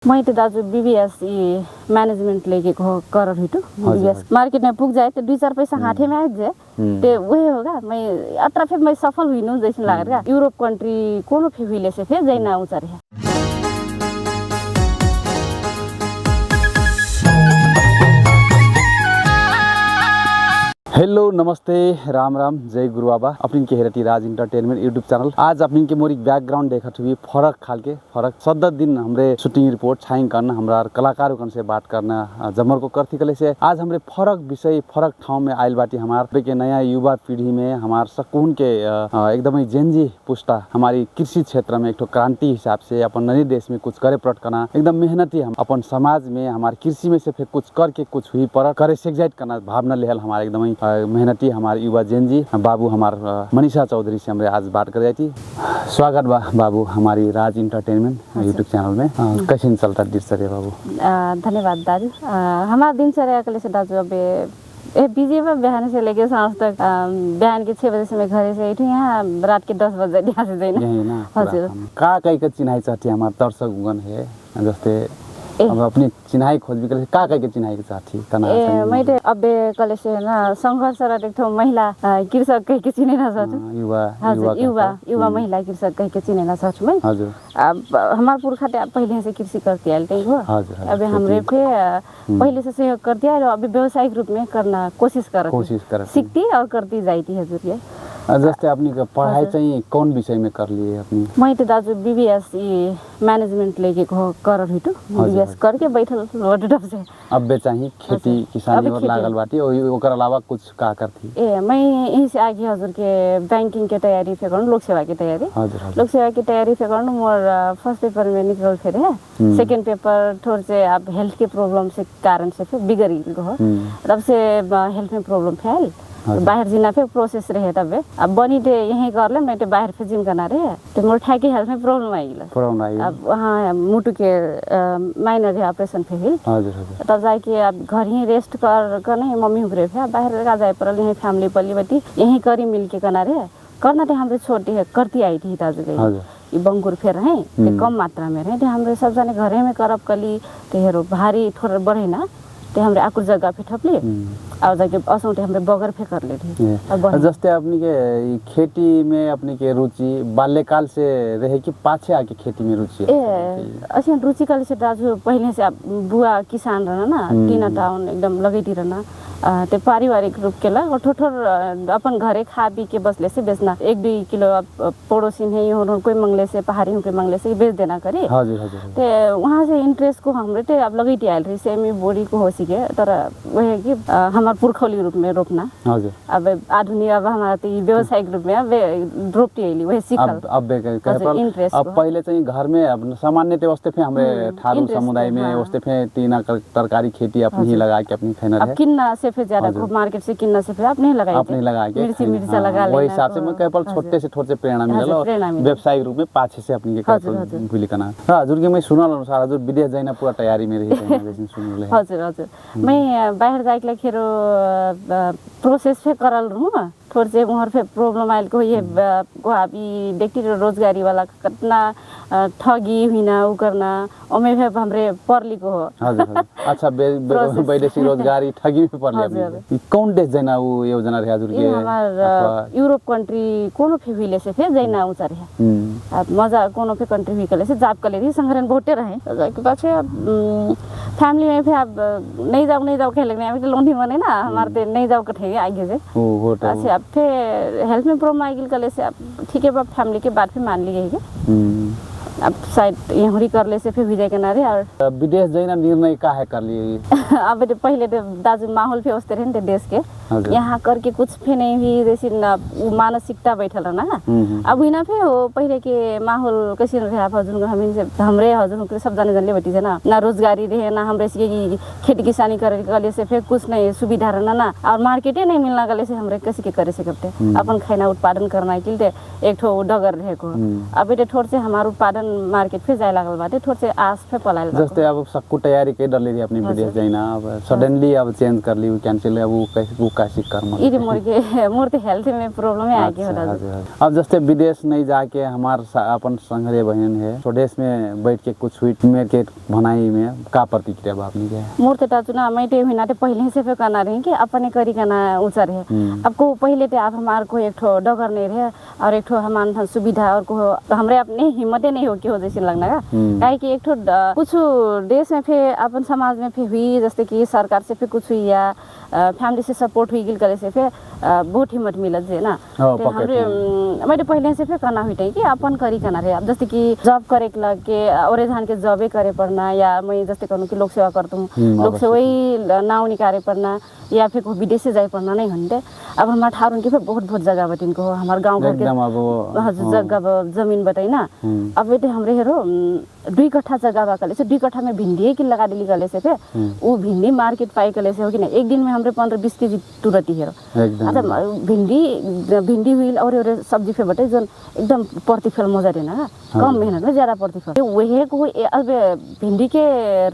मैं तो दाजु बीबीएस मैनेजमेंट लेके कर रही हूँ बीबीएस मार्केट में पुग जाए तो 2-4 पैसा हाथे में आ जाए तो वही होगा। मैं अत्र फिर मैं सफल हुई नू जैसे लगेगा यूरोप कंट्री कोनो फिर हुई से फिर जाइना ऊँचा रहे। हेलो नमस्ते राम राम जय गुरु बाबा अपनी के हेरती राज इंटरटेनमेंट यूट्यूब चैनल। आज अपनी के मोरी बैकग्राउंड देखा हुई फरक खाल के फरक 17 दिन हमरे शूटिंग रिपोर्ट छाइन करना हमरा कलाकारों कन से बात करना जमर को करती कले से आज हमरे फरक विषय फरक ठाव में आयल बाटी हमारे के नया युवा पीढ़ी में हमार सकून के एकदम जेंजी पुस्ता हमारी कृषि क्षेत्र में एक तो क्रांति हिसाब से अपन नए देश में कुछ करे प्रट करना एकदम मेहनती हम अपन समाज में हमारे कृषि में से फिर कुछ करके कुछ हुई पर करे सेक्साइट करना भावना लेहल हमारे एकदम मेहनती हमारे युवा जेनजी बाबू हमार मनीषा चौधरी से हमरे आज बात कर जाती। स्वागत बा बाबू हमारी राज इंटरटेनमेंट यूट्यूब चैनल में। कैसे चलता दिनचर्या बाबू? धन्यवाद दाजू। हमारा दिनचर्या कल से दाजू अब बिजी में बिहान से लेके सांझ तक बिहान के 6 बजे से मैं घर से उठी यहाँ रात के 10 बजे यहाँ से जाइना। हजुर का कई का चिन्हाई चाहती हमारे दर्शक गण है जस्ते अब अपनी चिन्हाई खोज भी करे का के चिन्हाई के चाहती तना मैले अब कले से ना संघर्ष र एक महिला कृषक कह के चिने ना सक्छु युवा महिला कृषक कह के चिने ना सक्छु मैं। हजुर अब हमार पुरखा पहले से कृषि करती आयल हो। अब हमरे पे पहले से सहयोग करती है और अभी व्यावसायिक रूप में करना कोशिश कर सीखती और करती जाती है। हजुर ये जैसे अपनी पढ़ाई चाहिए कौन विषय में कर लिए अपनी? मैं तो दाजू बीबीएस मैनेजमेंट लेके कर रही हूँ बीबीएस करके बैठल रोड से। अब बे चाहिए खेती किसानी और लागल बाटी और ओकर अलावा कुछ का करती? मैं यहीं से आगे हजुर के बैंकिंग के तैयारी फिर करूँ लोक सेवा की तैयारी। लोक सेवा की तैयारी फिर करूँ मोर फर्स्ट पेपर में निकल फिर है सेकेंड पेपर थोड़े से अब हेल्थ के प्रॉब्लम से कारण से फिर बिगड़ गई तब से हेल्थ में प्रॉब्लम फैल बाहर जीना फिर प्रोसेस रहे तब अब बनी थे यहीं कर ले मैं तो बाहर फिर जिम करना रहे तो मोर ठाई की हेल्थ में प्रॉब्लम आई अब हाँ मुटु के माइनर है ऑपरेशन फिर तब जाके अब घर ही रेस्ट कर नहीं मम्मी हुए फिर बाहर का जाए पर यहीं फैमिली पली बटी यहीं करी मिल के करना रहे करना थे हमरे छोटी है करती आई थी ताजु गई बंगुर फेर है कम मात्रा में रहे हमरे सब जाने घरे में करब कली तो हेरो भारी थोड़ा बढ़े ना ते हमरे आकुर जगह पे ठपले और जाके असौटे हमरे बगर पे कर ले थे। जस्ते अपनी के खेती में अपनी के रुचि बाल्यकाल से रहे कि पाछे आके खेती में रुचि ऐसे रुचि काल से दाजु पहले से बुआ किसान रहना ना टीना टाउन एकदम लगेती रहना ते पारिवारिक रूप के ला ठोठोर अपन घरे खा पी के बसले से बेचना 1-2 किलो पड़ोसी है यो कोई मंगले से पहाड़ी के मंगले से बेच देना करे। ते वहाँ से इंटरेस्ट को हमरे ते अब लगेती आयल रही सेमी बोरी को हो सके तर वह कि हमार पुरखौली रूप में रोपना अब आधुनिक अब हमारा तो व्यवसायिक रूप में अब रोपती है वही सीखल अब इंटरेस्ट अब पहले चाहिँ घर में अब सामान्य ते वास्ते फे हमरे थारू समुदाय में वास्ते फे तीना तरकारी खेती अपनी ही लगा के अपनी खाना है किन्ना से फिर ज्यादा मार्केट से किन्ना से फिर आपने लगा के मिर्ची लगा ले वही हिसाब से मैं केवल छोटे से प्रेरणा मिलल और व्यवसायिक रूप में पाछे से अपनी के भूली करना। हजुर के मैं सुनल अनुसार हजुर विदेश जाइना पूरा तैयारी में रही जैसे सुनले। हजुर मैं बाहर जाके ला खेरो प्रोसेस पे करल रहूं थोड़े से वहाँ पे प्रॉब्लम आयल को ये अभी व्यक्ति रोजगारी वाला कितना ठगी हुईना वो करना ओमे भी हमरे परली को हो। अच्छा वैदेशिक रोजगारी ठगी में परली कौन देश जाना वो योजना रहे हजुर के? हमार यूरोप कंट्री कोनो फे हुईले से फिर जाइना ऊंचा रहे अब मजा कोनो फे कंट्री हुई कले से जाप कले थी संगठन बहुते रहे के पाछे फैमिली में फिर अब नहीं जाओ खेलने में अभी लोनी बने ना हमारे ते नहीं जाओ कठे आगे से अच्छा अब फिर हेल्थ में प्रॉब्लम आई कले से अब ठीक है फैमिली के बाद फिर मान ली गई अब शायद यहाँ कर ले से फिर विजय के नारे और विदेश जाइना निर्णय का है कर लिए अब तो पहले तो दाजू माहौल पे होते रहे देश के यहाँ करके कुछ फे नहीं भी जैसे मानसिकता बैठल रहना अब हुई ना फिर हो पहले के माहौल कैसे रहे हजुर हमरे हजुर सब जाने जानले बैठी है ना रोजगारी रहे ना हमरे से खेती किसानी करे गले से फिर कुछ नहीं सुविधा रहना ना और मार्केटे नहीं मिलना गले से हमरे कैसे के करे सकते अपन खाना उत्पादन करना के लिए एक ठो डगर रहे को अब ये थोड़े से हमारा उत्पादन मार्केट पे जाए लागल बाटे थोड़े से आस पे पलायल जस्तै अब सबको तैयारी के डर ले अपनी विदेश जाइना अब सडनली अब चेंज कर ली कैंसिल अब वो कैसे कर्म इधर मोर तो हेल्थ में प्रॉब्लम है आगे हो रहा है। अब जैसे विदेश नहीं जाके हमार अपन संघरे बहन है स्वदेश में बैठ के कुछ हुई मेरे के भनाई में का प्रतिक्रिया बा अपनी के मोर तो चुना मैं टे हुई ना ते पहले से पे करना रही कि अपने करी करना ऊंचा रहे आपको पहले तो आप हमारे को एक ठो डगर नहीं रहे और एक ठो हमारे सुविधा और को हमरे अपने हिम्मत नहीं हो कि हो जैसे लगना का काहे कि एक ठो कुछ देश में फिर अपन समाज में फिर हुई जैसे कि सरकार से फिर कुछ हुई या फैमिली से सपोर्ट हुई गिल करे से फिर बहुत हिम्मत मिलत जे ना हमरे मैं पहले से फिर करना हुई कि अपन करी करना रहे अब जैसे कि जॉब करे के लग के और धान के जॉबे करे पड़ना या मैं जैसे कहूँ कि लोक सेवा करता हूँ लोक सेवा ही नाव निकाले पड़ना या फिर विदेश से जाए पड़ना नहीं घंटे अब हमारे ठार के फिर बहुत जगह बटिन को हमारे गाँव घर के हजुर जगह जमीन बताई ना अब ये हमरे हेरो 2 कट्ठा जगह बा कले से 2 कट्ठा में भिंडी की लगा दिली कले से फिर वो भिंडी मार्केट पाई कले से हो कि ना एक दिन में हमरे 15-20 केजी तुरंत हेरो अच्छा भिंडी हुई और सब्जी पे बटे जो एकदम प्रतिफल मजा देना कम मेहनत में ज्यादा प्रतिफल वही को अब भिंडी के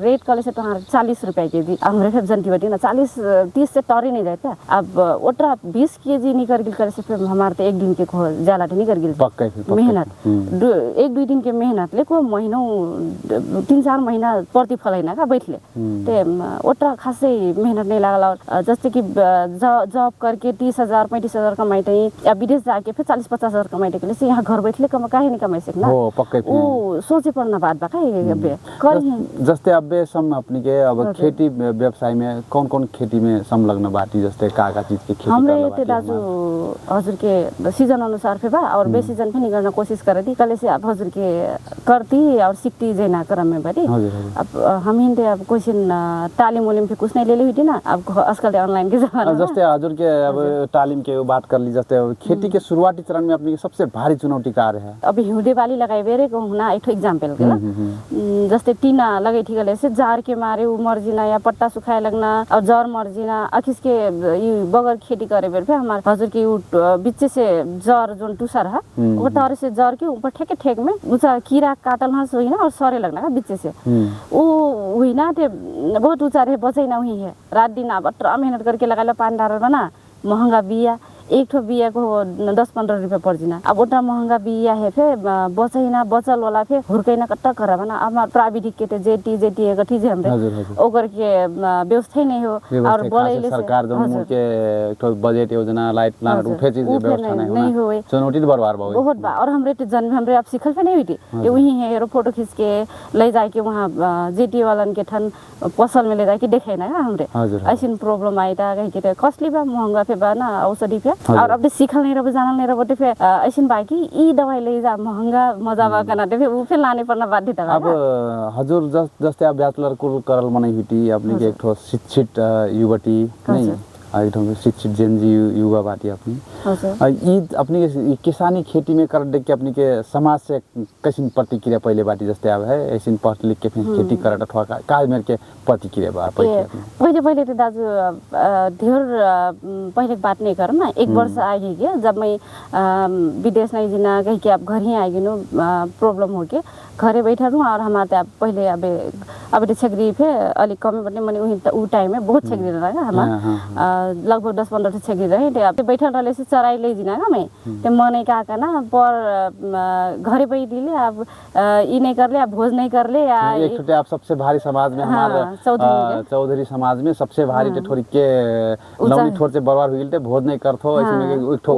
रेट कले से तो 40 रुपया केजी हमरे फिर जनती बटी ना 40-30 से टरी नहीं जाता अब ओटरा 20 केजी निकल गिल करे से फिर हमारे तो एक दिन के जाला निकल गिल मेहनत 1-2 दिन के मेहनत ले को महीनों 3-4 महीना प्रतिफल है ना का बैठले ते ओटरा खासे मेहनत नहीं लागल और जैसे कि जॉब करके 30,000-35,000 कमाइते या विदेश जाके फिर 40-50 हजार कमाइते के लिए यहाँ घर बैठले काहे नहीं कमाई सकना हो पक्कै ओ सोचे पड़ना बात बा काहे जस्ते अबे सम अपनी के अब खेती व्यवसाय में कौन खेती में संलग्न बाटी जस्ते का चीज के खेती हमरे ते दाजु हजुर के सीजन अनुसार पे बा और बे सीजन पनि गर्न कोशिश करती कले से अब हजुर के करती और सीखती जेना क्रम में बड़ी अब हम हिंदे अब क्वेश्चन तालीम उलिम पे कुछ नहीं ले ली हुई थी ना अब आजकल ऑनलाइन के जमाना जस्ते हजुर के अब तालीम के बात कर ली जस्ते खेती के शुरुआती चरण में अपनी सबसे भारी चुनौती का रहे अब हिउँदे बाली लगाई बेरे को हुना एक एग्जांपल के ला जस्ते टीना लगाई थी गले से जार के मारे उ मर्जिना या पट्टा सुखाए लगना और जर मर्जिना अखिस के बगर खेती करे बेर पे हमार हजुर के बीच से जर जोन टुसर है वो तारे से जर के ऊपर ठेक में ऊंचा कीड़ा काटल हंस हुई ना और सरे लगना का बीच से वो हुई ना ते बहुत ऊंचा रहे बचाई ना हुई है रात दिन अब मेहनत करके लगाला पानी डाल बना महंगा बिया एक ठो बिया को 10-15 रुपया पर्जिना अब ओटा महंगा बिया है फिर बचैना बचल वाला फिर हुर्कैना कट्टा करा बना अब प्राविधिक के ते जेटी गठी जे हमरे ओकर के व्यवस्था नहीं हो और बोले सरकार जम्मू के एक ठो बजट योजना लाइट प्लान उठे चीज व्यवस्था नहीं हो चुनौती बरबार बा बहुत बा और हमरे ते जन्म हमरे अब सिखल पे नहीं हुई थी ये वही है हेरो फोटो खींच के ले जाए के वहां जेटी वालन के ठन फसल में ले जाके देखे ना हमरे ऐसी प्रॉब्लम आई था कहीं के कॉस्टली बा महंगा पे बा ना औषधि पे और अब सीखल नहीं रहो जानल नहीं रहो फिर ऐसे बाकी ई दवाई ले जा महंगा मजा बा करना फिर वो फिर लाने पड़ना बाध्यता अब हजुर जस्ते अब बैचलर कुल करल मनै हिटी अपनी के एक ठो शिक्षित युवती नहीं एकदम शिक्षित जेनजी युवा बाटी अपनी ई अपनी किसानी खेती में कर देख के अपनी के समाज से कैसी प्रतिक्रिया पहले बाटी जस्ते अब है ऐसी पढ़ लिख के खेती करत अथवा का मेरे के प्रतिक्रिया बा पहले तो दाजु धेर पहले बात नहीं कर ना 1 वर्ष आएगी क्या जब मैं विदेश नहीं जीना कहीं के अब घर ही आएगी नो प्रॉब्लम हो के घरे बैठा रहूँ और हमारे पहले अब छेगरी पे अलिक कमी बने मैंने उ टाइम में बहुत छेगरी रहा हमारे लगभग 10-15 छेगरी रहे अब बैठल रहे से चराई ले जीना ना मैं ते मन का ना पर घरे बैठ ली अब ई नहीं कर ले अब भोज नहीं कर ले या एक छोटे आप सबसे भारी समाज में हमारे चौधरी समाज में सबसे भारी ते थोड़ी के लौनी थोड़ से बर्बाद हुई थे भोज नहीं करथो ऐसे में एक ठो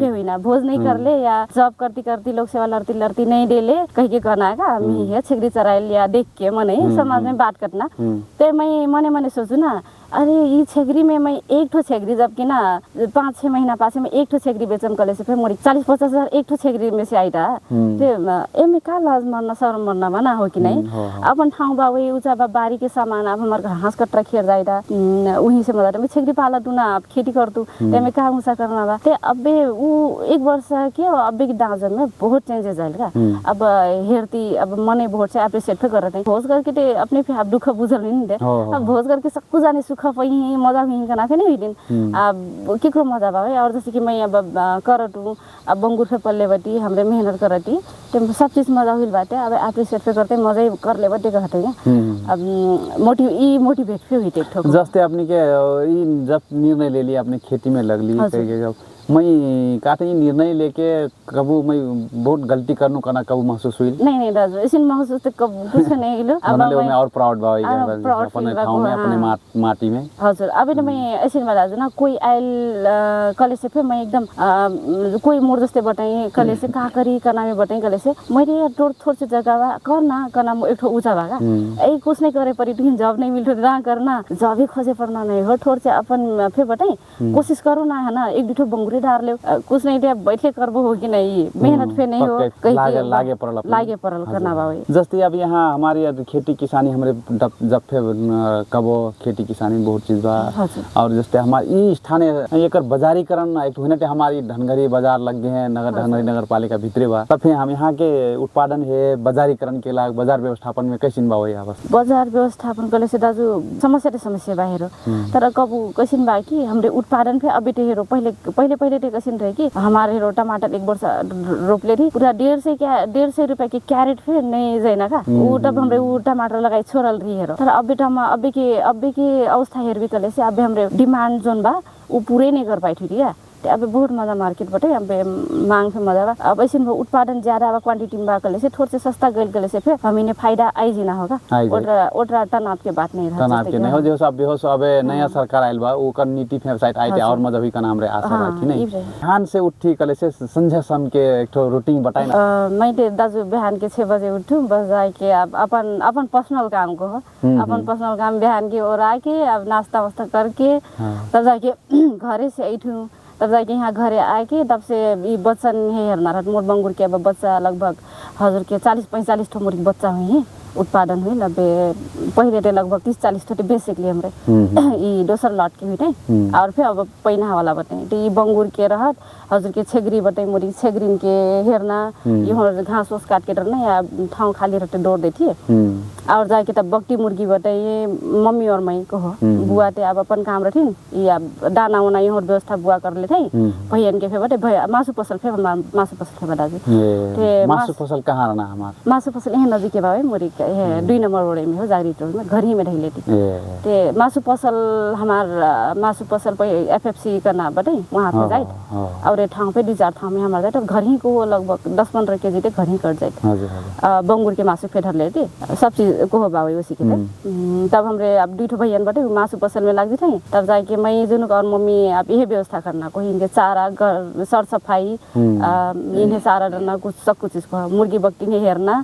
हुई ना भोज नहीं कर ले या जॉब करती लोग सेवा लड़ती नहीं दे ले कहीं के करना है मी है छेगरी चराई लिया देख के मने समाज में बात करना तो मैं मने सोचू ना अरे ये छेगरी में मैं एक ठो छेगरी जब कि ना 5-6 महीना पासे में एक ठो छेगरी बेचम कले से फिर मोरी 40-50 हजार एक ठो छेगरी में से आई था एमे का लाज मरना शर्म मरना बना हो कि नहीं अपन ठाउँ बा वही ऊंचा बा बारी के सामान अब हमारे घास कटरा खेर जाए था वहीं से मजा मैं छेगरी पाला दूँ ना अब खेती कर तू एमे का ऊँचा करना बा ते अब वो 1 वर्ष के अब की दाजन में बहुत चेंजेस आएगा अब हेरती अब मने बहुत से अप्रिशिएट पे कर रहे हैं भोज करके अपने फिर दुख बुझल नहीं दे अब भोज करके सब कुछ जाने दुख पही मजा हुई करना थे नहीं दिन अब किकरो मजा बावे और जैसे कि मैं अब करटू अब बंगुर पे पल्ले बटी हमरे मेहनत करती तो सब चीज मजा हुई बाटे अब एप्रिशिएट पे करते मजा ही कर ले बटे कहते हैं अब मोटिवेट पे हुई थे जस्ते अपनी के जब निर्णय ले लिया अपने खेती में लग ली मैं कहते हैं निर्णय लेके कबू मैं बहुत गलती करनू करना कबू महसूस हुई नहीं दाजु इसिन महसूस तो कब कुछ नहीं लो अब मैं और प्राउड भाई अपने ठाउँ में अपने माटी में हजुर अब न मैं इसिन में दाजु ना कोई आइल कलेज से मैं एकदम कोई मोर जस्ते बताएं कलेज से का करी करना में बताएं कलेज से मेरे थोड़ से जगह करना एक ठो ऊंचा भागा ए कुछ नहीं करे परी तुम जॉब नहीं मिल रहा करना जॉब ही खोजे पड़ना नहीं हो थोड़ से अपन फिर बताएं कोशिश करो ना है ना एक दूठो बंगुरी डाल ले कुछ नहीं दे बैठे करबो हो कि नहीं मेहनत पे नहीं हो कहीं लागे परल करना बावे जस्ती अब यहाँ हमारी खेती किसानी हमरे जब कबो खेती किसानी बहुत चीज बा और जस्ते हमारे स्थानीय एकर बाजारीकरण एक होने हमारी धनगरी बाजार लग गए हैं धनगरी नगर पालिका भितरे बा तब फिर हम यहाँ के उत्पादन है बाजारीकरण के लाग बाजार व्यवस्थापन में कैसिन बा हो यहाँ बस बाजार व्यवस्थापन कले से दाजु समस्या बाहिर तर कबू कैसिन बा कि हमरे उत्पादन पे अभी हेरो पहले कैसिन रहे कि हमारे हेरो टमाटर एक वर्ष रोपले थी पूरा 150 रुपए की कैरेट फिर नहीं जाइना का ऊ तब हमरे ऊ टमाटर लगाई छोड़ल रही हेरो तर अभी के अवस्था हेर भी कले से अभी हमरे डिमांड जोन बा ऊ पूरे नहीं कर पाई थी अब बहुत मजा मार्केट बटे अब मांग पे मजा बा अब ऐसे उत्पादन ज्यादा बा क्वांटिटी में बा कले से थोड़े से सस्ता गल कले से फिर हमें फायदा आई जी ना होगा ओटरा तनाव के बात नहीं रहा तनाव के नहीं हो जो सब बेहोश अब नया सरकार आइल बा ओकर नीति वेबसाइट आई और मजा भी का नाम रे आशा राखी नहीं बिहान से उठी कले से संझा शाम के एक तो रूटीन बताई ना मैं ते दाजु बिहान के 6 बजे उठूं बस जाए के अब अपन पर्सनल काम को अपन पर्सनल काम बिहान के और आके अब नाश्ता वास्ता करके तब जाके घरे से उठूं तब जाके यहाँ घरे आके तब से ये बच्चा नहीं हेर्ना रहा मोर बंगुर के अब बच्चा लगभग हजुर के 40-45 ठो मुर्गी बच्चा हुई है उत्पादन हुई पहले तो लगभग 30-40 ठो बेसिकली हमरे ये दोसर लॉट के हुई और फिर अब पैना वाला बताए तो ये बंगुर के रहत हजुर के छेगरी बताए मुर्गी छेगरीन के हेरना ये घास वास काट के डरना या ठाउँ खाली रहते दौड़ देती और जाके तब बकटी मुर्गी बताइए मम्मी और मैं को बुआ ते अब अपन काम रथिन या दाना उना यहाँ व्यवस्था बुआ कर लेते भैयन के फेबटे भैया मासु पसल फे मासु पसल फे दाजु ते मासु पसल कहाँ रहना हमार मासु पसल यहाँ नजिक के बावे मोरी 2 नंबर रोड में हो जागरी रोड में घर ही में रह लेती ते मासु पसल हमार मासु पसल पे एफएफसी करना बटे वहां पे जाए और ठाउँ पे 2-4 ठाउँ में हमार जाए घर ही को लगभग 10-15 केजी ते घर ही कट जाए बंगुर के मासु फेडर लेते सब चीज को हो बावे उसी के तब हमरे अब 2 ठो भैयन बटे मासु पसल में लग थे तब जाके मैं जुन और मम्मी अब यही व्यवस्था करना कोई इनके चारा सर सफाई इन्हें चारा डालना कुछ सब कुछ इसको मुर्गी बकटी ने हेरना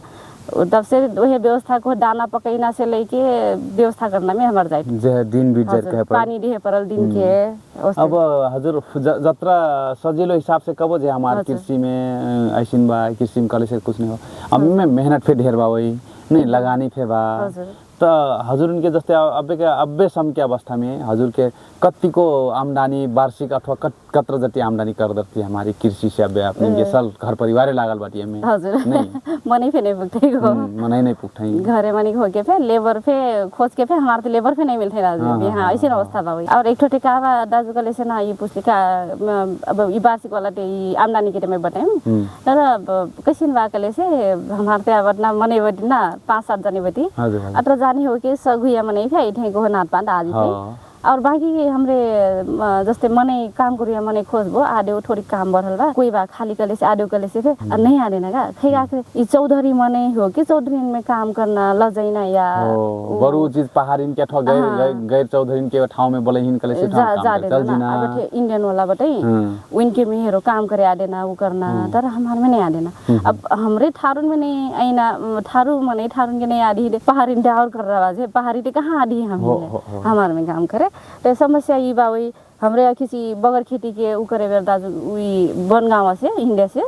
तब से वही व्यवस्था को दाना पकैना से लेके व्यवस्था करना में हमार जाए दिन बीत जाए पानी दिए परल दिन के अब हजुर जत्रा सजिलो हिसाब से कबो जे हमार कृषि में ऐसिन बा कृषि में कले से कुछ नहीं हो अब में मेहनत पे ढेर बा वही नहीं लगानी थे बा तो हजुर उनके जस्ते अब्बे सम के अवस्था में हजुर के कति को आमदनी वार्षिक अथवा कत्र जति आमदनी कर दती हमारी कृषि से अब अपने के साल घर परिवार लागल बाटी हमें हजुर नहीं मनै फे नहीं पुगते हो मनै नहीं पुगते घरे मनी हो के फे लेबर फे खोज के फे हमार तो लेबर फे नहीं मिलते दाजु हां ऐसी अवस्था बा और एक ठोटे का दाजु कले से ना ये पुछले का अब ये वार्षिक वाला ते आमदनी के में बताएं तर कैसिन बा कले से हमार ते अब ना मनै बटी ना 5-7 जने बटी अत्र जानी हो के सगुया मनै फे इथे को नात पान आज और बाकी हमरे जस्ते मने काम करिया मने खोजबो आडे थोड़ी काम बढ़ल बा कोई बा खाली कले से आडे कले से नहीं आने ना का खैगा के ई चौधरी मने हो कि चौधरीन में काम करना लजैना या बरु चीज पहाड़ीन के ठग गैर चौधरीन के ठाउँ में बोलहिन कले से ठाउँ काम चल जिना अब इंडियन वाला बटे उनके में हेरो काम करे आडे ना वो करना तर हमार में नहीं आडे ना अब हमरे थारुन में नहीं आइना थारू मने थारुन के नहीं आडी पहाड़ीन डाउर कर रहा है पहाड़ी ते कहां आडी हम हमार में काम करे तो समस्या ये बा वही हमरे किसी बगैर खेती के ऊ करे बेर दाजू उई बनगांव से इंडिया से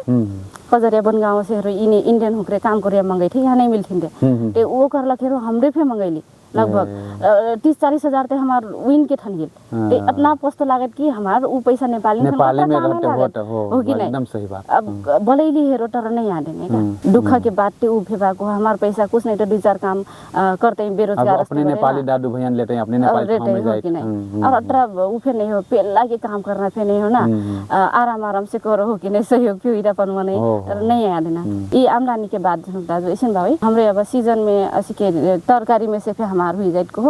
कजरिया बनगांव से इने इंडियन होकरे काम करे मंगाई थे यहाँ नहीं मिलथिन ते वो कर लखेरो हमरे फे मंगाइली लगभग 30-40 हजार ते हमार विन के थन गेल ते इतना पोस्ट लागत कि हमार ऊ पैसा नेपाली में रहते हो कि नहीं एकदम सही बात। अब भलेली हेरो तर नहीं आने का दुख के बात ते ऊ फेबा को हमार पैसा कुछ नहीं तो 2-4 काम करते बेरोजगार अपने नेपाली दादू भैया लेते हैं अपने नेपाली ठाउँ में जाए कि नहीं और अतरा ऊ फे नहीं हो पेला के काम करना फे नहीं हो ना आराम से करो हो कि नहीं सहयोग क्यों इरापन मने नहीं आने ना ये आमदनी के बाद दाजू ऐसे भाई हमरे अब सीजन में असि के तरकारी में से फे हमार हुई जाए को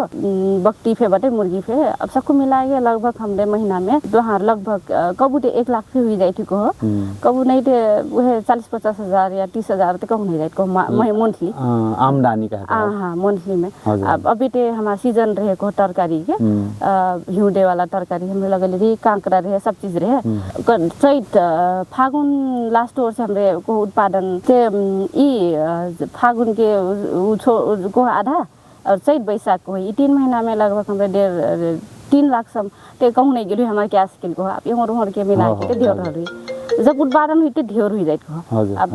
बकटी फे बटे मुर्गी फे अब सबको मिला के लगभग हमरे महीना में दोहार लगभग कबू ते 1 लाख फे हुई जाए को कबू नहीं ते वह 40-50 हजार या 30 हजार तक हुई जाए को मंथली आमदनी का हाँ मंथली में। अब अभी ते हमारा सीजन रहे को तरकारी के हिउँदे वाला तरकारी हमरे लगले रही कांकड़ा रहे सब चीज रहे चैत फागुन लास्ट ओर से हमरे को उत्पादन से ई फागुन के को आधा और चैत बैसाख को ये 3 महीना में लगभग हमरे 3 लाख सम ते कहूँ नहीं गेलु हमारे क्या स्किल को आप यहाँ के मिला के ढेर रही जब उत्पादन हुई ढेर हुई जाए अब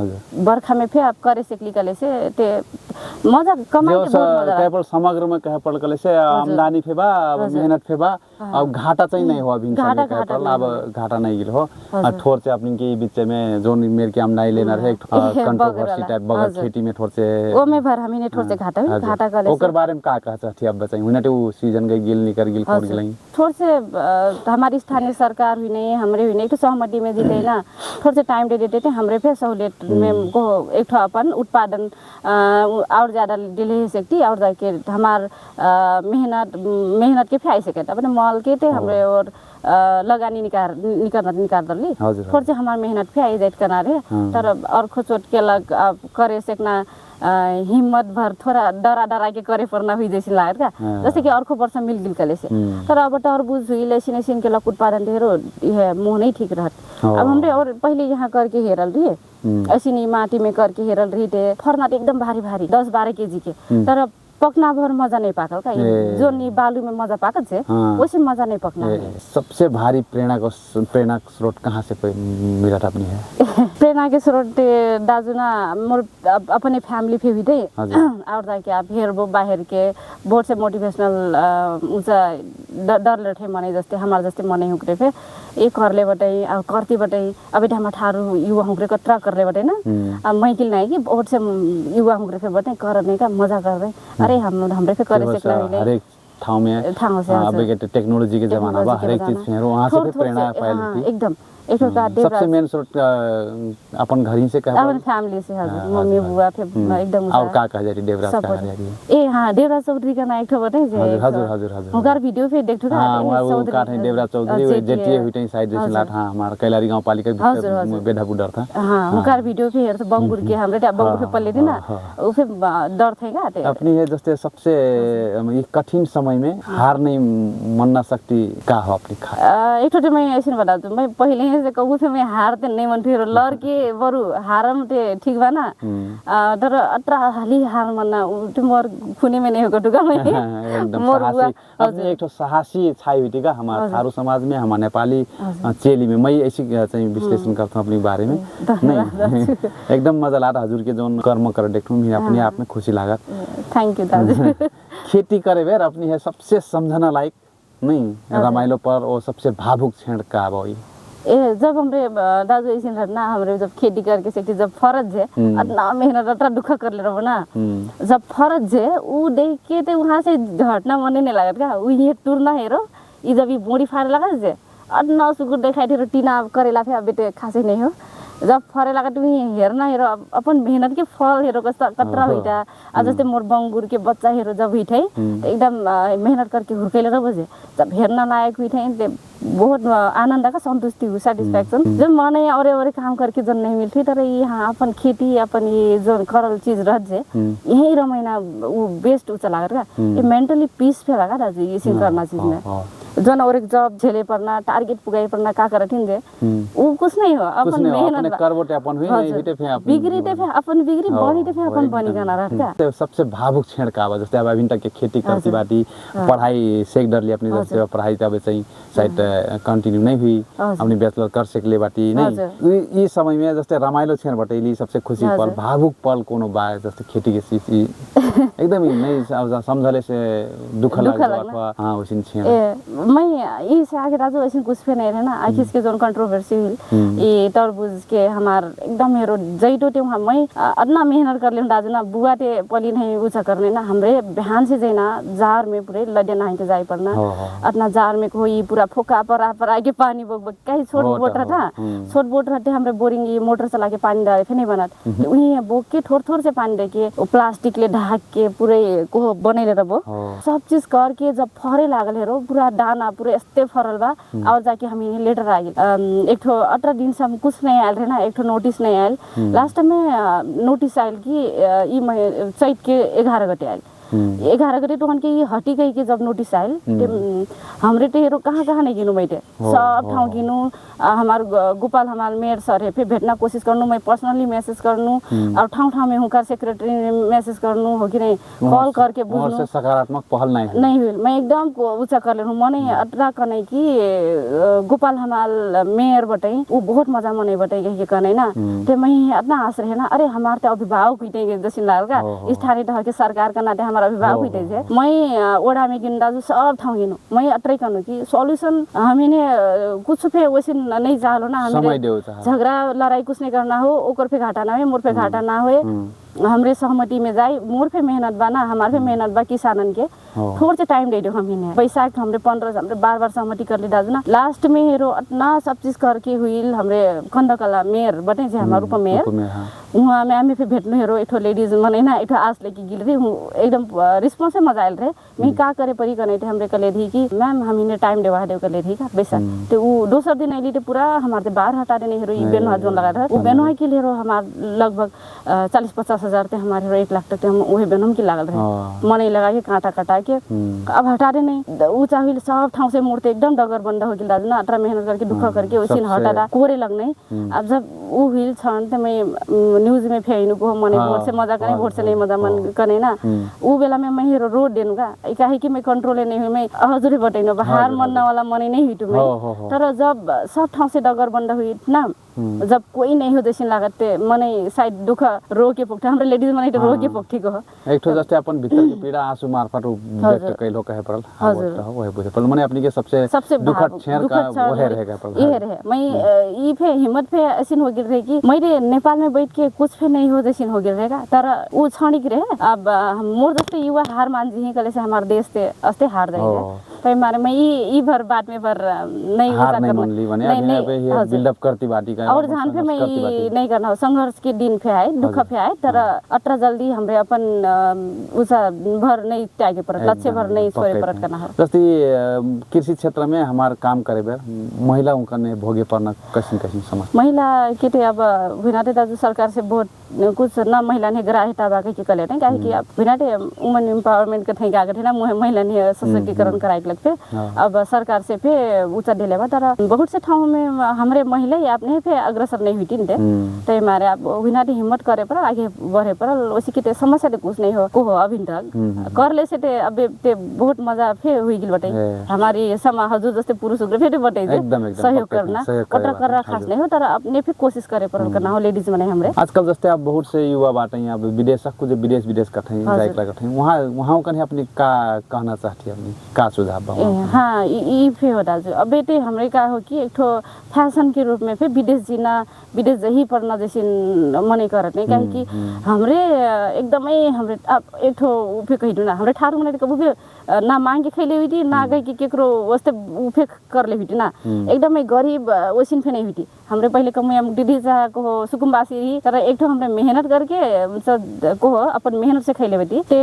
बरखा में फिर आप करे सकली कले से ते मजा कमाई के बहुत मजा केवल समग्र में कहे पड़ कले से आमदनी फेबा मेहनत फेबा अब घाटा चाहिँ नहीं हो अभी अब घाटा नहीं गिल हो थोर से अपनी के बीच में जो मेरे की आमदनी लेना रहे कंट्रोवर्सी टाइप बगल खेती में थोर से ओ में भर हमी ने थोर से घाटा कले ओकर बारे में का कहत थी अब बताई हुने तो सीजन गई गिल निकर गिल खोर गिल थोर से हमारी स्थानीय सरकार हुई नहीं हमरे हुई नहीं तो सहमति में जीते ना थोड़ा से टाइम दे देते थे हमरे पे सहूलियत में को एक अपन उत्पादन और ज़्यादा डिले हो सकती और जाके हमार मेहनत के फाई सके अपने मॉल के थे हमरे और लगानी निकाल दली थोड़ा से हमार मेहनत फाई जाए करना रहे तर और खोचोट के लग करे सकना हिम्मत भर थोड़ा डरा के करे परना हुई जैसी लागत का जैसे कि अर्को वर्ष मिल गिल कले से तर अब तरबूज हुई लेसिन के लग उत्पादन ढेरो यह मुँह नहीं ठीक रहत अब हमरे और पहले यहाँ करके हेरल रही ऐसी नहीं माटी में करके हेरल रही थे फरना एकदम भारी 10-12 केजी के तर पकना भर मजा नहीं पाकल का जो नी बालू में मजा पाकत से वैसे मजा नहीं पकना सबसे भारी प्रेरणा स्रोत कहाँ से मिला था अपनी है प्रेरणा के स्रोत दाजू ना मोर अपने फैमिली पे हुई थे और जाके आप हेर बाहर के बहुत से मोटिवेशनल ऊंचा डर लठे मने जस्ते हमारे जस्ते मने हुकरे पे एक करले बटाई अब करती बटाई अब इधर हम ठारू युवा हुकरे कतरा करले बटाई ना अब मैकिल नहीं कि बहुत से युवा हुकरे पे बटाई करने का मजा कर रहे अरे हमरे पे करे सकला हर एक ठाउँ में अब के टेक्नोलॉजी के जमाना बा हर एक चीज फेरो वहां से प्रेरणा पाइल एकदम एक का सबसे मेन स्रोत अपन घर ही से कह अपन फैमिली से हजुर मम्मी बुआ फिर एकदम और का कह जाती देवराज का जाती ए हां देवराज चौधरी का ना एक ठो बताई जे हजुर उनका वीडियो पे देखथु का हां का थे देवराज चौधरी जेटीए हुइटै साइड जैसे लाट हां हमारा कैलारी गांव पालिका भीतर बेढाबु डर था हां उनका वीडियो पे हेर बंगुर के हमरे बंगुर पे पल्ले थी ना उ फिर डर थे का ते अपनी है जैसे सबसे ये कठिन समय में हार नहीं मानना सकती का हो अपनी एक ठो मैं ऐसे बता दूं मैं पहले से कहूँ थे मैं हार ते नहीं मन फिर लड़ के बरु हारम ते ठीक बा ना तर अत्रा हाली हार मना तो मोर खुने में नहीं होगा टुका मैं मोर अपने एक तो साहसी छाई हुई का हमारे थारू समाज में हमारे नेपाली चेली में मैं ऐसी विश्लेषण करता हूँ अपने बारे में नहीं एकदम मजा ला हजुर के जोन कर्म कर देखूँ मैं अपने आप में खुशी लागत थैंक यू दाजू खेती करे बेर अपनी है सबसे समझना लायक नहीं रमाइलो पर और सबसे भावुक क्षण का भाई जब हमरे दाजू ऐसे ना हमरे जब खेती करके सेठी जब फरज है इतना मेहनत इतना दुख कर ले रहो ना जब फरज है वो देख के तो वहाँ से घटना मने नहीं लागत का वो ये टूरना हेरो ये जब ये बोड़ी फाड़ लगा जे इतना सुकुर दिखाई दे टीना करेला फिर बेटे खासे नहीं हो जब फरे लगा तुम हेरना हेरो अपन मेहनत के फल हेरो कतरा हुईटा आज जैसे मोर बंगुर के बच्चा हेरो जब हुई थे एकदम मेहनत करके हुर्कैले रह बजे जब हेरना लायक हुई थे बहुत आनंद का संतुष्टि हुई सेटिस्फैक्शन जब मने और काम करके जन नहीं मिलती तर यहाँ अपन खेती अपन ये जो करल चीज रह जे यही रमाइना वो बेस्ट उ चला कर ये मेंटली पीस पे लगा दाजू ये सिंह करना चीज में जन और एक जॉब झेले पड़ना, टारगेट पुगाई पड़ना, का कर ठिन जे वो कुछ नहीं हो, अपन मेहनत करबोटे अपन हुई नहीं हिटे फे अपन बिगड़ी ते फे अपन बिगड़ी बनी ते फे अपन बनी गाना रहता। सबसे भावुक क्षण का आवाज जस्तै अब अभी तक के खेती करती बाटी पढ़ाई सेक्टरले अपनी जस्तै पढ़ाई त अब चाहिँ सायद कन्टिन्यू नहीं हुई, अपनी बैचलर कर सकले बाटी नहीं ई समय में जस्तै रमाइलो क्षण बटैली सबसे खुशी पल भावुक पल कोनो बा जस्तै खेती के चीज एकदम नहीं समझले से दुख लाग्यो अथवा हां उसिन क्षण मैं ई से आगे राजू ऐसे कुछ फे नहीं रहना आखिस के जोन कंट्रोवर्सी हुई ये तरबूज के हमार एकदम मेरो जैटो टे मैं अदना मेहनत कर ले राजू ना बुआ टे पली नहीं ऊंचा करने ना हमरे बिहान से जैना जार में पूरे लड़े नहीं के जाई पड़ना अदना जार में कोई पूरा फोका पर आगे पानी बग बग कहीं छोट बोट रहा छोट बोट रहते हमरे बोरिंग ये मोटर चला के पानी डाले फिर नहीं बनत उन्हीं बोक के थोड़ से पानी दे के प्लास्टिक ले ढाक के पूरे को बनेले रबो सब चीज करके जब फरे लागल हेरो पूरा दाना पूरे एस्ते फरल बा और जाके हम इन्हें लेटर आ गए एक ठो 18 दिन से हम कुछ नहीं आयल रहे ना एक ठो नोटिस नहीं आयल लास्ट में नोटिस आयल कि ई चैत के 11 गते आयल 11 गते तो के ये हटी गई के जब नोटिस आयल हमरे टे हेरो कहाँ नहीं गिनु बैठे सब ठाउँ गिनु हमार गोपाल हमार मेयर सर है फिर भेटना कोशिश करनु मैं पर्सनली मैसेज करनु और ठाउँ में हुकर सेक्रेटरी ने मैसेज करनु हो कि नहीं कॉल करके बुझनु और सकारात्मक पहल नहीं हुई मैं एकदम ऊंचा कर लेनु मने अटरा कनै कि गोपाल हमार मेयर बटै वो बहुत मजा मने बटै के कनै ना ते मैं इतना आस रहे ना अरे हमार त अभिभावक हुइते जसिन लागल का स्थानीय तह के सरकार का नाते हमार अभिभावक हुइते छे मैं ओडा में गिन दाजु सब ठाउँ गिनु मैं अटरै कनु कि सॉल्यूशन हमेने कुछ पे वैसे नहीं जालो ना हमें झगड़ा लड़ाई कुछ नहीं करना हो ओकर पे घाटा ना हो मोर पे घाटा ना हो हमरे सहमति में जाए मोर पे मेहनत बा ना हमारे पे मेहनत बा किसानन के थोड़ा से टाइम दे दो हम इन्हें बैसाख हमरे 15 हमरे बार सहमति कर ली दाजु ना लास्ट में हेरो इतना सब चीज करके हुई हमरे कंदकला मेयर बटे जे हमार रूप मेयर वहाँ में हमें फिर भेटनु हेरो एक लेडीज मने ना एक आस लेके गिल रही हूँ एकदम रिस्पॉन्स से मजा आयल रहे मैं का करे परी कने थे हमरे कले थी कि मैम हम इन्हें टाइम देवा देव कले थी का बैसाख तो वो दूसरा दिन आइली तो पूरा हमारे बाहर हटा देने हेरो ई बेनो जोन लगा था वो बेनो के लिए हमार लगभग 40-50 हजार थे हमारे 1 लाख तक हम वही बेनम की लागल रहे मने लगा के कांटा कटा के अब हटा दे नहीं ऊंचा हुई सब ठाव से मूर्ति एकदम डगर बंद हो गइल ना अतरा मेहनत करके दुख करके उसिन हटा कोरे लगने अब जब वो हिल छन त मैं न्यूज में फेइनु को मने वोट से मजा करे वोट से नहीं मजा मन कने ना वो बेला में मैं हेरो रोड देनु का काहे कि मैं कंट्रोल नहीं हुई मैं हजुरे बटैनो बाहर मनना वाला मने नहीं हुई मैं तर जब सब ठाव से डगर बंद हुई ना जब कोई नहीं हो जैसे लागत मने साइड दुख रोके पोक्थे हाम्रो लेडीज मने रोके पोक्थे को एक ठो जस्ते अपन भीतर के पीड़ा आंसू मार्फत व्यक्त कैलो कहे परल वही बुझे परल मने अपनी के सबसे दुखद क्षण का वही रहेगा परल ये रहे मैं ई फे हिम्मत फे ऐसिन हो गिर रहे कि मैले नेपाल में बैठ के कुछ फे नहीं हो जैसिन हो गिर रहेगा तर वो क्षणिक रहे अब मोर जस्ते युवा हार मान जी कले से हमार देश ते अस्ते हार जाएगा तो मारे मैं ई भर बात में भर नहीं हार नहीं मन ली बने अभी ये बिल्ड अप करती बाटी का और जान पे मैं नहीं करना हो संघर्ष के दिन पे आए दुख पे आए तर अत्र जल्दी हमरे अपन उसा भर नहीं त्यागे पर लक्ष्य भर नहीं सोए परत करना हो जस्ती कृषि क्षेत्र में हमार काम करे बे महिला उनका ने भोगे परना कैसे समझ महिला के ते अब विनाते दाजु सरकार से बहुत कुछ ना महिला ने ग्राह्यता बाके के कले नहीं काहे कि अब विनाते वुमन एम्पावरमेंट के थई गागे थे ना महिला ने सशक्तिकरण कराए लगते अब सरकार से पे ऊंचा ढेलेवा तर बहुत से ठाउँ में हमरे महिला अपने पे अग्रसर नहीं हुई थे तो हमारे आप विनाटी हिम्मत करे पर आगे बढ़े पर उसी की समस्या तो कुछ नहीं हो अभी तक कर ले से ते अब ते बहुत मजा फे हुई गिल बटे हमारी समा हजुर जस्ते पुरुष उग्र फेरि बटे सहयोग करना कटर कर खास नहीं हो तर अपने भी कोशिश करे पर करना हो लेडीज मने हमरे आजकल जस्ते अब बहुत से युवा बाटे यहाँ विदेशक को जो विदेश कठै जाइकला कठै वहाँ कने अपनी का कहना चाहती अपनी का सुझाव हां ई फे हो दाजु अब बेटे हमरे का हो कि एक ठो फैशन के रूप में फे विदेश जीना विदेश जही पढ़ना जैसे मने करत नहीं काहे कि हमरे एकदमै हमरे अब एक ठो उफे कहिदु ना हमरे ठारू मने कबु भी ना मांगे खैले हुई थी ना गई कि केकरो वास्ते उफे कर ले हुई थी ना एकदमै गरीब ओसिन फे नहीं हुई थी हमरे पहले कमुया दीदी जा को सुकुम्बासी रही तर एक ठो हमरे मेहनत करके को अपन मेहनत से खैले हुई थी ते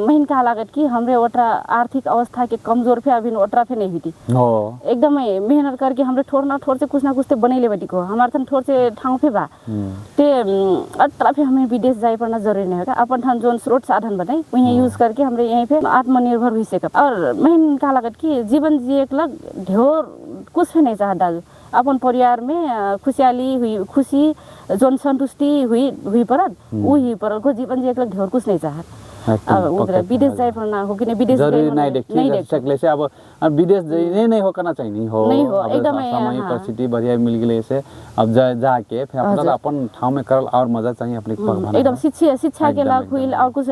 महीन का लागत कि हमरे ओटरा आर्थिक अवस्था के कमजोर फे अभी ओटरा फे नहीं हुई थी एकदमै मेहनत करके हमरे ठोर से कुछ ना कुछ ते बनैले बेटी को हमार थन ठोर से ठाउँ पे बा ते अट्रा पे हमें विदेश जाए पड़ना जरूरी नहीं होगा। अपन ठान जोन स्रोत साधन बनाए वही यूज करके हमरे यहीं पे आत्मनिर्भर हुई से और मेन का लागत कि जीवन जिए एक लग ढेर कुछ भी नहीं चाहता दाजु। अपन परिवार में खुशहाली हुई खुशी जोन संतुष्टि हुई परत वही परत को जीवन जिए एक लग ढेर कुछ नहीं चाहत। अब उधर विदेश जाए पड़ना हो कि नहीं विदेश जरूरी नहीं देखती सकले से अब विदेश नहीं हो करना चाहिए नहीं हो एकदम समय परिस्थिति बढ़िया मिल गई से अब जाके फिर अपना अपन ठाव में करल और मजा चाहिए अपने एकदम शिक्षा के लग हुई और कुछ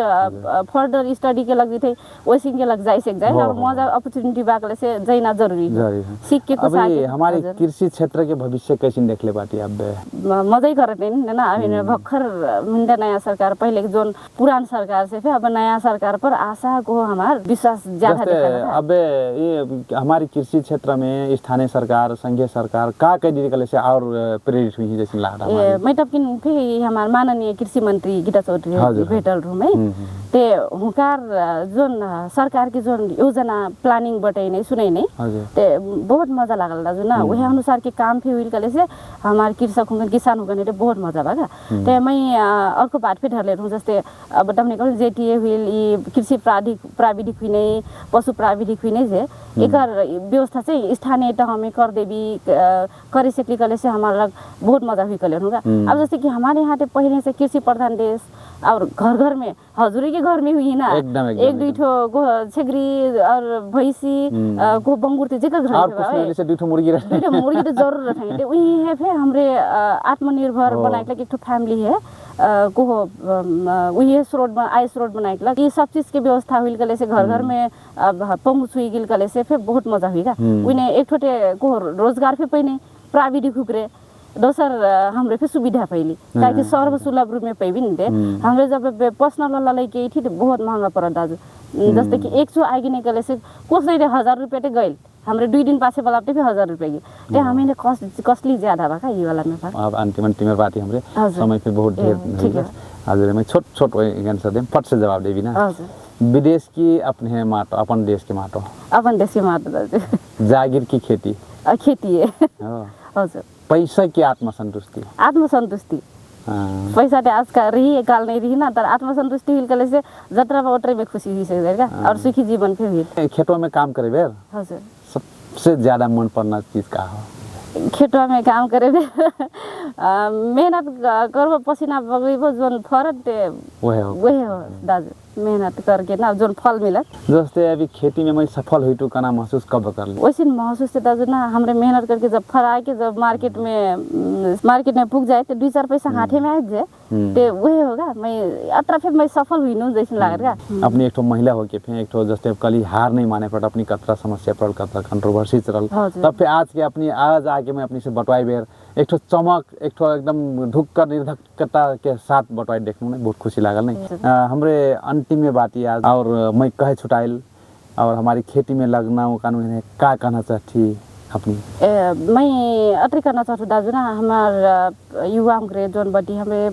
फर्दर स्टडी के लग भी थे वैसे के लग जाए जाए और मजा अपॉर्चुनिटी बाकले से जाना जरूरी सीख के कुछ हमारे कृषि क्षेत्र के भविष्य कैसे देख ले बाटी अब मजा ही करते हैं ना। अभी भक्खर मिंदा नया सरकार पहले जोन पुरान सरकार से अब नया सरकार पर आशा को हमार विश्वास ज्यादा अब ये हमारी कृषि क्षेत्र में स्थानीय सरकार संघीय सरकार का कई तरीके से और प्रेरित हुई जैसे लग रहा है। मैं तब किन फिर हमारे माननीय कृषि मंत्री गीता चौधरी भेटल रूम है ते हुकार जोन सरकार की जोन योजना प्लानिंग बटे नहीं सुने नहीं ते बहुत मजा लागल दाजु ना वही अनुसार के काम फिर हुई कले से हमारे कृषक होंगे किसान होंगे नहीं बहुत मजा लगा। ते मैं अर्को बात पे ढले रहूँ जैसे अब तमने कहूँ जेटीए हुई कृषि प्राविधिक हुई नहीं पशु प्राविधिक हुई नहीं से एक व्यवस्था से स्थानीय तह में कर देवी करे सकली कले से हमारा बहुत मजा हुई कले होगा। अब जैसे कि हमारे यहाँ पे पहले से कृषि प्रधान देश और घर घर में हजुरी के घर में हुई ना एक दुई ठो छेगरी और भैंसी को बंगुर जेकर घर से दुई ठो मुर्गी तो जरूर रखेंगे वही है फिर हमरे आत्मनिर्भर बनाए के एक ठो फैमिली है को वही स्रोत आय स्रोत बनाए के ये सब चीज की व्यवस्था हुई कले से घर घर में पहुँच हुई गिल कले से फिर बहुत मजा हुई उन्हें एक छोटे को रोजगार फिर पहिने प्राविधिक हुक्रे दोसर हमरे पे सुविधा पहली ताकि सर्वसुलभ रूप में पैबी नहीं थे हमरे जब पर्सनल वाला लेके थी तो बहुत महंगा पड़ा दाजु जैसे कि 100 आगे निकले से कुछ नहीं 1000 रुपये टे गए हमरे 2 दिन पासे वाला फिर 1000 रुपये की ते हमें कॉस्टली ज्यादा बा ये वाला में अब अंतिम में बात हमरे समय पे बहुत ढेर हजुर मैं छोट आंसर दे फट से जवाब देबी ना विदेश की अपने माटो अपन देश के माटो दाजु जागीर की खेती है हजुर पैसा की आत्मसंतुष्टि पैसा तो आज का रही काल नहीं रही ना तर आत्मसंतुष्टि हिल कले से जत्रा वोटरे में खुशी हुई से और सुखी जीवन फिर हुई। खेतों में काम करे बेर हजुर सबसे ज्यादा मन पड़ना चीज का हो खेतों में काम करे मेहनत करबो पसीना बगैबो जोन फरक ते वही हो दाजु मेहनत करके ना जोन फल मिलत जैसे अभी खेती में मैं सफल हुई तो कना महसूस कब कर ली वैसे महसूस से दाजु ना हमरे मेहनत करके जब फल आके जब मार्केट में पुग जाए तो 2-4 पैसा हाथे में आ जाए ते वही होगा मैं अतरा फिर मैं सफल हुई नु जैसे लागेगा। अपनी एक तो महिला हो के फिर एक तो जैसे कली हार नहीं माने पड़ अपनी कतरा समस्या पड़ कतरा कंट्रोवर्सी चल तब फिर आज के अपनी आज आके मैं अपनी से बटवाई बेर एक तो चमक एक तो एकदम ढुक्कर निर्धकता के साथ बटवाई देखने में बहुत खुशी लागल नहीं हमरे अंतिम में बात आज और मैं कहे छुटाइल और हमारी खेती में लगना वो कानून का कहना चाहती अपनी मैं अतरी करना चाहती दाजु ना हमार युवा हमरे जोन बटी हमें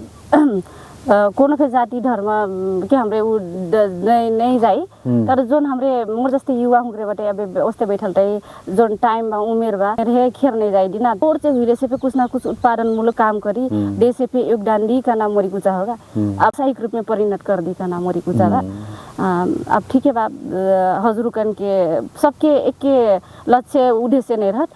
कोनो के जाति धर्म के हमरे उ नहीं जाई तर जोन हमरे मोर जस्ते युवा हुंगरे बटे अब ओस्ते बैठल तई जोन टाइम बा उमेर बा रहे खेर नहीं जाई दिना तोड़ से हुई से पे कुछ ना कुछ उत्पादन मूलक काम करी देश से पे योगदान दी का नाम मोरी कुचा होगा व्यावसायिक रूप में परिणत कर दी का नाम मोरी कुचा बा। अब ठीक है बा हजुरकन के सबके एक के लक्ष्य उद्देश्य नहीं रहत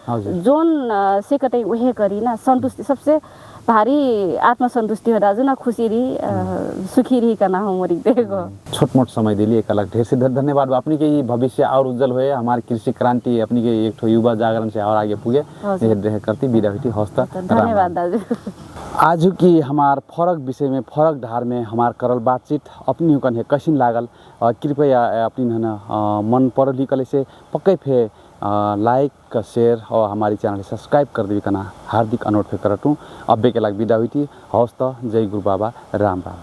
जोन से कतई वहे करी ना संतुष्टि सबसे भारी आत्मसंतुष्टि हो दाजु ना खुशी रही सुखी रही करना हो मोरी देखो छोट मोट समय दिली एक अलग ढेर से धन्यवाद अपनी के भविष्य और उज्जवल हुए हमारी कृषि क्रांति अपनी के एक युवा जागरण से और आगे पुगे करती विदा हुई हौसला धन्यवाद दाजु। आज की हमार फरक विषय में फरक धार में हमार करल बातचीत अपनी हुकन है कसिन लागल कृपया अपनी मन पर लिखले से पक्के फे लाइक शेयर और हमारी चैनल सब्सक्राइब कर दी करना हार्दिक अनुरोध करतूँ। अब के लाग विदा हुई थी हौसला जय गुरु बाबा राम राम।